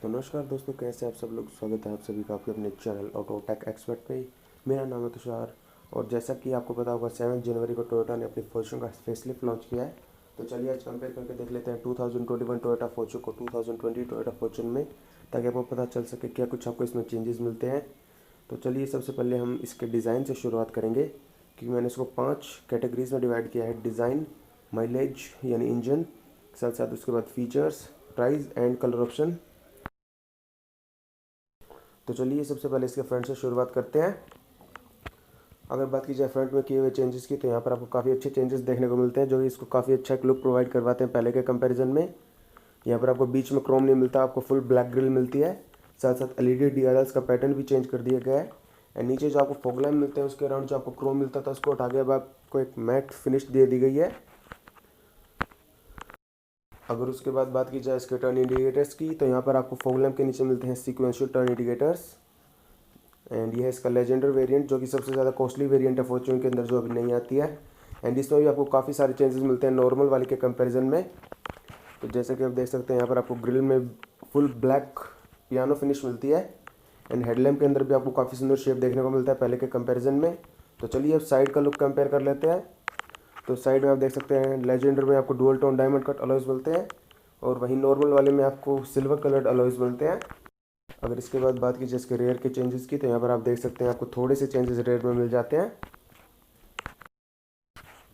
तो नमस्कार दोस्तों, कैसे आप सब लोग। स्वागत है आप सभी का आपके अपने चैनल ऑटो टेक एक्सपर्ट पे। मेरा नाम है तुषार। और जैसा कि आपको पता होगा 7 जनवरी को टोयोटा ने अपनी फॉर्च्यून का फेसलिफ्ट लॉन्च किया है। तो चलिए आज कंपेयर करके देख लेते हैं 2021 टोयोटा फॉर्च्यून को 2020 टोयोटा फॉर्च्यून में, ताकि आपको पता चल सके क्या कुछ आपको इसमें चेंजेस मिलते हैं। तो चलिए सबसे पहले हम इसके डिज़ाइन से शुरुआत करेंगे, क्योंकि मैंने इसको 5 कैटेगरीज में डिवाइड किया है। डिज़ाइन, माइलेज यानी इंजन, साथ साथ उसके बाद features, price and colour option. तो चलिए सबसे पहले इसके फ्रंट से शुरुआत करते हैं। अगर बात की जाए फ्रंट में किए हुए चेंजेस की, तो यहाँ पर आपको काफ़ी अच्छे चेंजेस देखने को मिलते हैं, जो कि इसको काफ़ी अच्छा एक लुक प्रोवाइड करवाते हैं पहले के कंपैरिजन में। यहाँ पर आपको बीच में क्रोम नहीं मिलता, आपको फुल ब्लैक ग्रिल मिलती है। साथ साथ एलईडी डीआरएल्स का पैटर्न भी चेंज कर दिया गया है। एंड नीचे जो आपको फॉग लैम्प मिलते हैं उसके अराउंड जो आपको क्रोम मिलता था उसको हटा के अब आपको एक मैट फिनिश दे दी गई है। अगर उसके बाद बात की जाए इसके टर्न इंडिकेटर्स की, तो यहाँ पर आपको फॉग लैम्प के नीचे मिलते हैं सीक्वेंशियल टर्न इंडिकेटर्स। एंड ये है इसका लेजेंडर वेरिएंट, जो कि सबसे ज़्यादा कॉस्टली वेरिएंट है फॉर्च्यून के अंदर, जो अभी नहीं आती है। एंड इसमें भी आपको काफ़ी सारे चेंजेस मिलते हैं नॉर्मल वाले के कंपैरिजन में। तो जैसे कि आप देख सकते हैं यहाँ पर आपको ग्रिल में फुल ब्लैक पियानो फिनिश मिलती है। एंड हेडलैम्प के अंदर भी आपको काफ़ी सुंदर शेप देखने को मिलता है पहले के कंपैरिजन में। तो चलिए अब साइड का लुक कंपेयर कर लेते हैं। तो साइड में आप देख सकते हैं लेजेंडर में आपको dual tone diamond cut alloys मिलते हैं, और वहीं नॉर्मल वाले में आपको सिल्वर कलर्ड अलॉयज़ मिलते हैं। अगर इसके बाद बात की जाए इसके रेयर के चेंजेस की, तो यहाँ पर आप देख सकते हैं आपको थोड़े से चेंजेस रेयर में मिल जाते हैं।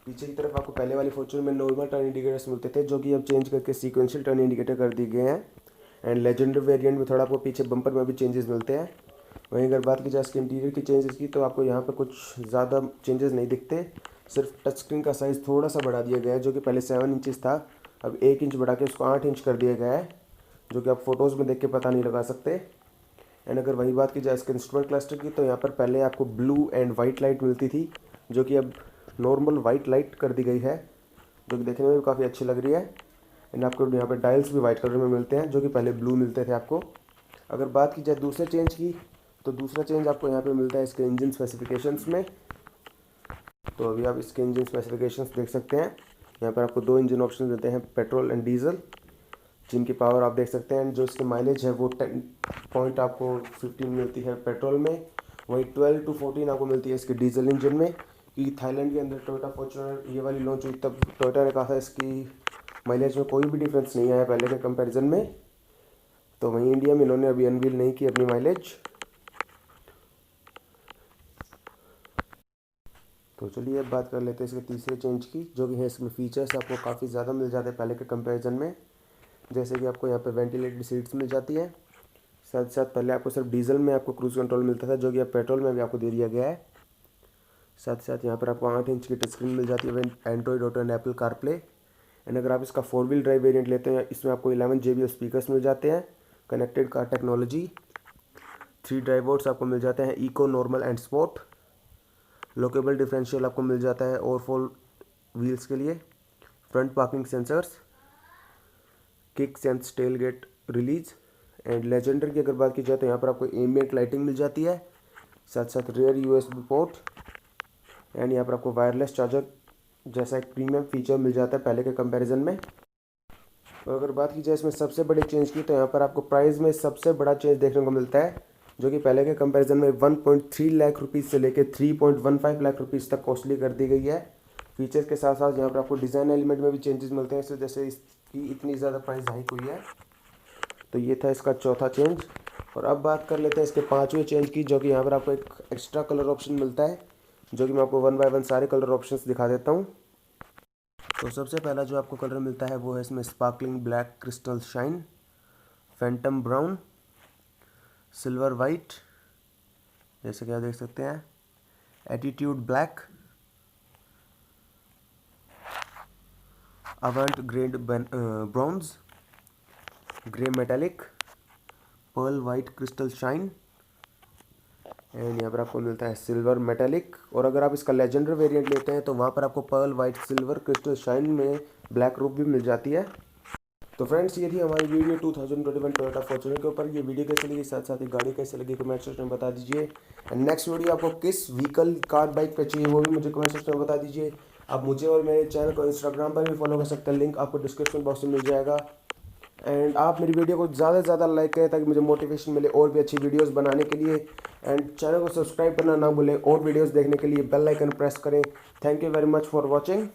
पीछे की तरफ आपको पहले वाली फॉर्च्यून में नॉर्मल टर्न इंडिकेटर्स मिलते थे, जो कि अब चेंज करके सीक्वेंशियल टर्न इंडिकेटर कर दिए गए हैं। एंड लेजेंडर वेरिएंट में थोड़ा आपको पीछे बम्पर में भी चेंजेस मिलते हैं। वहीं अगर बात की जाए इसके इंटीरियर की चेंजेस की, तो आपको यहाँ पर कुछ ज़्यादा चेंजेस नहीं दिखते। सिर्फ टच स्क्रीन का साइज़ थोड़ा सा बढ़ा दिया गया है, जो कि पहले 7 इंचज़ था, अब 1 इंच बढ़ा के उसको 8 इंच कर दिया गया है, जो कि आप फोटोज़ में देख के पता नहीं लगा सकते। एंड अगर वही बात की जाए इसके इंस्ट्रूमेंट क्लस्टर की, तो यहाँ पर पहले आपको ब्लू एंड वाइट लाइट मिलती थी, जो कि अब नॉर्मल वाइट लाइट कर दी गई है, जो कि देखने में भी काफ़ी अच्छी लग रही है। एंड आपको यहाँ पर डायल्स भी वाइट कलर में मिलते हैं, जो कि पहले ब्लू मिलते थे आपको। अगर बात की जाए दूसरे चेंज की, तो दूसरा चेंज आपको यहाँ पे मिलता है इसके इंजन स्पेसिफिकेशंस में। तो अभी आप इसके इंजन स्पेसिफिकेशंस देख सकते हैं। यहाँ पर आपको 2 इंजन ऑप्शन देते हैं, पेट्रोल एंड डीजल, जिनकी पावर आप देख सकते हैं। जो इसकी माइलेज है वो 10 पॉइंट आपको 15 मिलती है पेट्रोल में, वही 12 to 14 आपको मिलती है इसके डीजल इंजन में। क्योंकि थाईलैंड के अंदर टोयोटा फॉर्च्यूनर ये वाली लॉन्च हुई, तब टोयोटा ने कहा था इसकी माइलेज में कोई भी डिफरेंस नहीं आया पहले के कंपैरिजन में। तो वहीं इंडिया में इन्होंने अभी अनवील नहीं की अपनी माइलेज। तो चलिए अब बात कर लेते हैं इसके तीसरे चेंज की, जो कि है इसमें फीचर्स आपको काफ़ी ज़्यादा मिल जाते हैं पहले के कंपैरिजन में। जैसे कि आपको यहाँ पे वेंटिलेटेड सीट्स मिल जाती है। साथ साथ पहले आपको सिर्फ डीजल में आपको क्रूज़ कंट्रोल मिलता था, जो कि अब पेट्रोल में भी आपको दे दिया गया है। साथ साथ यहाँ पर आपको 8 इंच की टच स्क्रीन मिल जाती है, Android auto and Apple CarPlay. And अगर आप इसका 4 व्हील ड्राइव वेरिएंट लेते हैं, इसमें आपको 11 JBL स्पीकर्स मिल जाते हैं, connected car technology, 3 drive modes आपको मिल जाते हैं, eco, normal and sport. Lockable differential आपको मिल जाता है और 4 व्हील्स के लिए, front parking sensors, kick sense tail gate release. And Legender की अगर बात की जाए, तो यहाँ पर आपको एम्बिएंट लाइटिंग मिल जाती है, साथ साथ रियर USB पोर्ट। एंड यहाँ पर आपको वायरलेस चार्जर जैसा एक प्रीमियम फीचर मिल जाता है पहले के कंपैरिजन में। और अगर बात की जाए इसमें सबसे बड़े चेंज की, तो यहाँ पर आपको प्राइस में सबसे बड़ा चेंज देखने को मिलता है, जो कि पहले के कंपैरिजन में 1.3 लाख रुपीज़ से लेकर 3.15 लाख रुपीज़ तक कॉस्टली कर दी गई है। फीचर्स के साथ साथ यहाँ पर आपको डिज़ाइन एलिमेंट में भी चेंजेस मिलते हैं, इस जैसे इसकी इतनी ज़्यादा प्राइस हाइक हुई है। तो ये था इसका चौथा चेंज। और अब बात कर लेते हैं इसके 5वें चेंज की, जो कि यहाँ पर आपको एक एक्स्ट्रा कलर ऑप्शन मिलता है, जो कि मैं आपको 1 बाय 1 सारे कलर ऑप्शंस दिखा देता हूँ। तो सबसे पहला जो आपको कलर मिलता है वो है इसमें sparkling black crystal shine, phantom brown, silver white, जैसे कि आप देख सकते हैं, attitude black, avant garde bronze, grey metallic, pearl white crystal shine. And यहाँ पर आपको मिलता है सिल्वर मेटालिक। और अगर आप इसका लेजेंडर वेरिएंट लेते हैं, तो वहाँ पर आपको pearl white silver crystal shine में ब्लैक रूप भी मिल जाती है। तो फ्रेंड्स, ये थी हमारी वीडियो 2021 टोयोटा फॉर्च्यूनर के ऊपर। ये वीडियो कैसी लगी, साथ साथ ही गाड़ी कैसी लगी, कमेंट सेक्शन में बता दीजिए। एंड नेक्स्ट वीडियो आपको किस व्हीकल, कार, बाइक पे चाहिए, वो भी मुझे कमेंट सेक्शन में बता दीजिए। आप मुझे और मेरे चैनल को इंस्टाग्राम पर भी फॉलो कर सकते हैं, लिंक आपको डिस्क्रिप्शन बॉक्स में मिल जाएगा। एंड आप मेरी वीडियो को ज़्यादा से ज़्यादा लाइक करें ताकि मुझे मोटिवेशन मिले और भी अच्छी वीडियोस बनाने के लिए। एंड चैनल को सब्सक्राइब करना ना भूलें और वीडियोस देखने के लिए बेल आइकन प्रेस करें। Thank you very much for watching.